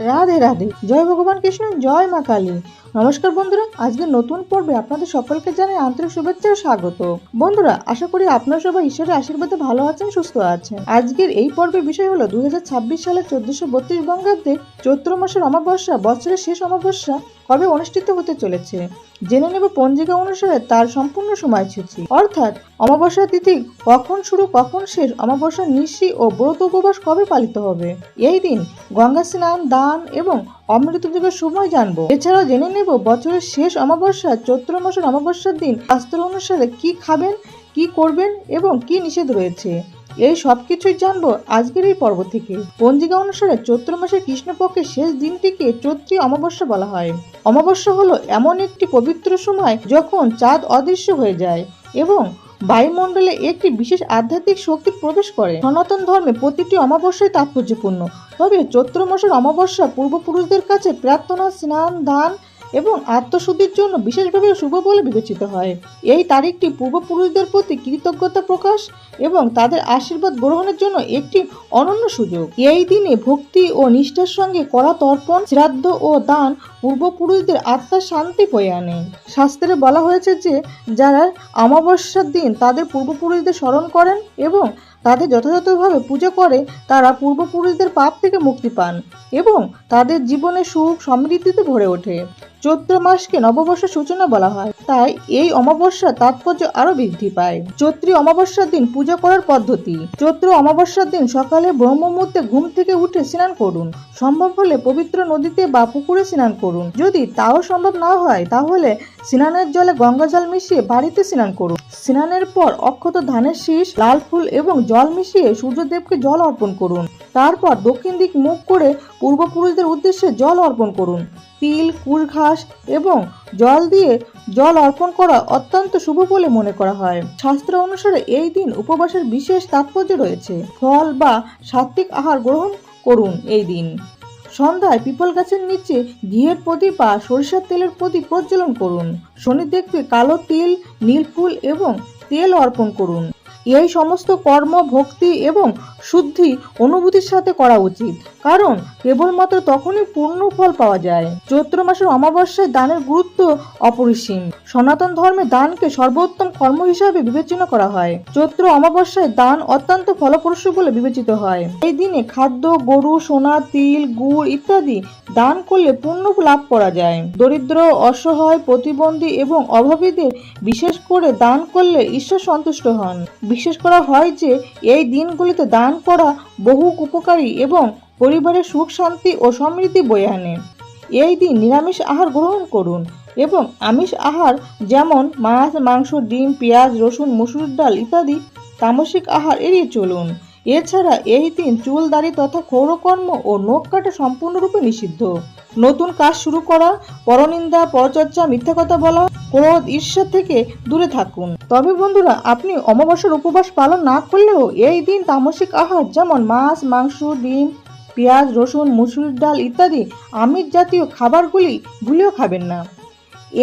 রাধে রাধে, জয় ভগবান কৃষ্ণ, জয় মা কালী। নমস্কার বন্ধুরা, আজকের নতুন পর্বে আপনাদের সকলকে জানাই আন্তরিক শুভেচ্ছা ও স্বাগত। বন্ধুরা, আশা করি আপনারা সবাই ঈশ্বরের আশীর্বাদে ভালো আছেন, সুস্থ আছেন। আজকের এই পর্বের বিষয় হলো 2026 সালের 1432 বঙ্গাব্দে চৈত্র মাসের অমাবস্যা, বছরের শেষ অমাবস্যা কবে অনুষ্ঠিত হতে চলেছে। জেনে নেব পঞ্জিকা অনুসারে তার সম্পূর্ণ সময়সূচি, অর্থাৎ অমাবস্যা তিথি কখন শুরু কখন শেষ, অমাবস্যার নিশি ও ব্রত উপবাস কবে পালিত হবে। এই দিন গঙ্গা স্নান, দান এবং অমৃত যুগের সময় জানবো। এছাড়াও জেনে নেব বছরের শেষ অমাবস্যা, চৈত্র মাসের অমাবস্যার দিন শাস্ত্র অনুসারে কি খাবেন, কি করবেন এবং কি নিষেধ রয়েছে। এই সবকিছুই জানবো আজকের এই পর্ব থেকে। পঞ্জিকা অনুসারে চৈত্র মাসের কৃষ্ণপক্ষের শেষ দিনটিকে চৈত্রী অমাবস্যা বলা হয়। অমাবস্যা হলো এমন একটি পবিত্র সময় যখন চাঁদ অদৃশ্য হয়ে যায় এবং বায়ুমণ্ডলে একটি বিশেষ আধ্যাত্মিক শক্তি প্রবেশ করে। সনাতন ধর্মে প্রতিটি অমাবস্যাই তাৎপর্যপূর্ণ, তবে চৈত্র মাসের অমাবস্যা পূর্বপুরুষদের কাছে প্রার্থনা, স্নান, দান এবং আত্মশুদ্ধির জন্য বিশেষভাবে শুভ বলে বিবেচিত হয়। এই তারিখটি পূর্বপুরুষদের প্রতি কৃতজ্ঞতা প্রকাশ এবং তাদের আশীর্বাদ গ্রহণের জন্য একটি অনন্য সুযোগ। এই দিনে ভক্তি ও নিষ্ঠার সঙ্গে করা তর্পণ, শ্রাদ্ধ ও দান পূর্বপুরুষদের আত্মার শান্তি বয়ে আনে। শাস্ত্রে বলা হয়েছে যে যারা অমাবস্যার দিন তাদের পূর্বপুরুষদের স্মরণ করেন এবং তাদের যথাযথভাবে পূজা করে, তারা পূর্বপুরুষদের পাপ থেকে মুক্তি পান এবং তাদের জীবনে সুখ সমৃদ্ধিতে ভরে ওঠে। চৈত্র মাসকে নববর্ষের সূচনা বলা হয়, তাই এই অমাবস্যার তাৎপর্য আরো বৃদ্ধি পায়। চৈত্রী অমাবস্যার দিন পূজা করার পদ্ধতি। চৈত্র অমাবস্যার দিন সকালে ব্রহ্ম মুহূর্তে ঘুম থেকে উঠে স্নান করুন। সম্ভব হলে পবিত্র নদীতে বা পুকুরে স্নান করুন। যদি তাও সম্ভব না হয় তাহলে স্নানের জলে গঙ্গা জল মিশিয়ে বাড়িতে স্নান করুন। স্নানের পর অক্ষত ধানের শীষ, লাল ফুল এবং জল মিশিয়ে সূর্যদেবকে জল অর্পণ করুন। তারপর দক্ষিণ দিক মুখ করে পূর্বপুরুষদের উদ্দেশ্যে জল অর্পণ করুন। তিল, কুশ ঘাস এবং জল দিয়ে জল অর্পণ করা অত্যন্ত শুভ বলে মনে করা হয়। শাস্ত্র অনুসারে এই দিন উপবাসের বিশেষ তাৎপর্য রয়েছে। ফল বা সাত্বিক আহার গ্রহণ করুন। এই দিন সন্ধ্যায় পিপল গাছের নিচে ঘিয়ের প্রদীপ বা সরিষার তেলের প্রদীপ প্রজ্বলন করুন। শনিদেবকে কালো তিল, নীল ফুল এবং তেল অর্পণ করুন। এই সমস্ত কর্ম ভক্তি এবং শুদ্ধি অনুভূতির সাথে করা উচিত, কারণ কেবলমাত্র তখনই পূর্ণ ফল পাওয়া যায়। চৈত্র মাসের অমাবস্যায় দানের গুরুত্ব অপরিসীম। সনাতন ধর্মে দানকে সর্বোত্তম কর্ম হিসাবে বিবেচনা করা হয়। চৈত্র অমাবস্যায় দান অত্যন্ত ফলপ্রসূ বলে বিবেচিত হয়। এই দিনে খাদ্য, গরু, সোনা, তিল, গুড় ইত্যাদি দান করলে পুণ্য লাভ করা যায়। দরিদ্র, অসহায়, প্রতিবন্ধী এবং অভাবীদের বিশেষ করে দান করলে ঈশ্বর সন্তুষ্ট হন। বিশ্বাস করা হয় যে এই দিনগুলিতে দান করা বহু উপকারী এবং পরিবারের সুখ শান্তি ও সমৃদ্ধি বয়ে আনে। এই দিন নিরামিষ আহার গ্রহণ করুন এবং আমিষ আহার যেমন মাছ, মাংস, ডিম, পেঁয়াজ, রসুন, মসুর ডাল ইত্যাদি তামসিক আহার এড়িয়ে চলুন। এছাড়া এই দিন চুল, দাড়ি তথা ক্ষৌরকর্ম ও নখ কাটা সম্পূর্ণরূপে নিষিদ্ধ। নতুন কাজ শুরু করা, পরনিন্দা, পরচর্চা, মিথ্যা কথা বলা, ক্রোধ, ঈর্ষা থেকে দূরে থাকুন। তবে বন্ধুরা, আপনি অমাবস্যার উপবাস পালন না করলেও এই দিন তামসিক আহার যেমন মাছ, মাংস, ডিম, পেঁয়াজ, রসুন, মসুর ডাল ইত্যাদি আমিষ জাতীয় খাবারগুলি ভুলেও খাবেন না।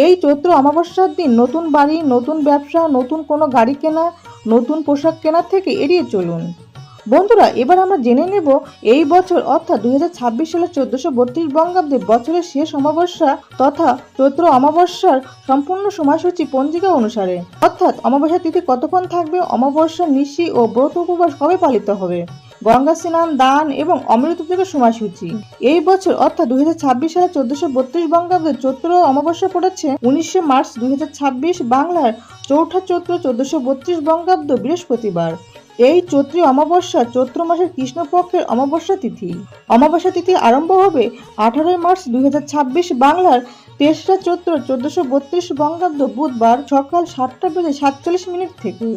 এই চৈত্র অমাবস্যার দিন নতুন বাড়ি, নতুন ব্যবসা, নতুন কোনো গাড়ি কেনা, নতুন পোশাক কেনার থেকে এড়িয়ে চলুন। বন্ধুরা, এবার আমরা জেনে নেব এই বছর অর্থাৎ 2026 সালের 1432 বঙ্গাব্দে বছরের শেষ অমাবস্যা তথা চৈত্র অমাবস্যার সম্পূর্ণ সময়সূচি পঞ্জিকা অনুসারে, অর্থাৎ অমাবস্যা তিথি কতক্ষণ থাকবে, অমাবস্যার নিশি ও ব্রত উপবাস কবে পালিত হবে, গঙ্গা স্নান, দান এবং অমৃত যুগের সময়সূচি। এই বছর অর্থাৎ 2026 সালের 1432 বঙ্গাব্দে চৈত্র অমাবস্যা পড়েছে 19 মার্চ 2026, বাংলার চৌঠা চৈত্র 1432 বঙ্গাব্দ বৃহস্পতিবার। এই চৈত্রী অমাবস্যা চৈত্র মাসের কৃষ্ণপক্ষের অমাবস্যা তিথি। অমাবস্যা তিথি আরম্ভ হবে 18 মার্চ 2026, বাংলার 3রা চৈত্র 1432 বঙ্গাব্দ বুধবার সকাল 7:47 থেকে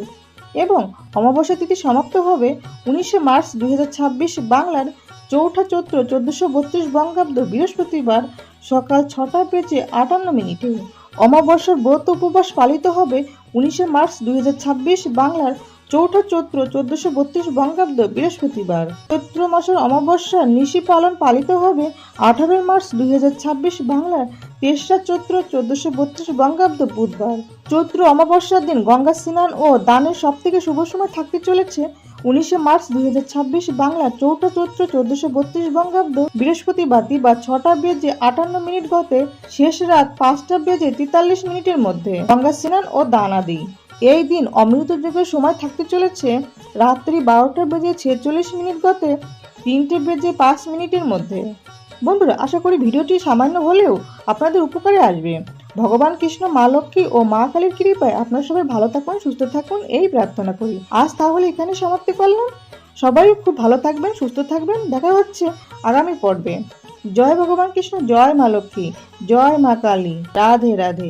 এবং অমাবস্যা তিথি সমাপ্ত হবে 19 মার্চ 2026, বাংলার চৌঠা চৈত্র 1432 বঙ্গাব্দ বৃহস্পতিবার সকাল 6:58। অমাবস্যার ব্রত উপবাস পালিত হবে 19 মার্চ 2026, বাংলার চৌঠা চৈত্র 1432 বঙ্গাব্দ বৃহস্পতিবার। চৈত্র মাসের অমাবস্যার নিশি পালন পালিত হবে 18 মার্চ 2026, বাংলার 3রা চৈত্র 1432 বঙ্গাব্দ বুধবার। চৈত্র অমাবস্যার দিন গঙ্গা স্নান ও দানের সবথেকে শুভ সময় থাকতে চলেছে 19শে মার্চ 2026 বাংলা 4ঠা চৈত্র 1432 বঙ্গাব্দ বৃহস্পতিবার দিবা 6টা বেজে 58 মিনিট গতে শেষ রাত 5টা বেজে 43 মিনিটের মধ্যে গঙ্গা স্নান ও দান আদি। এই দিন অমৃত যুগের সময় থাকতে চলেছে রাত্রি 12টা বেজে 46 মিনিট গতে 3টে বেজে 5 মিনিটের মধ্যে। বন্ধুরা, আশা করি ভিডিওটি সামান্য হলেও আপনাদের উপকারে আসবে। ভগবান কৃষ্ণ, মা লক্ষ্মী ও মা কালীর কৃপায় আপনারা সবাই ভালো থাকুন, সুস্থ থাকুন এই প্রার্থনা করি। আজ তাহলে এখানে সমাপ্তি করলাম। সবাই খুব ভালো থাকবেন, সুস্থ থাকবেন। দেখা হচ্ছে আগামী পর্বে। জয় ভগবান কৃষ্ণ, জয় মা লক্ষ্মী, জয় মা কালী। রাধে রাধে।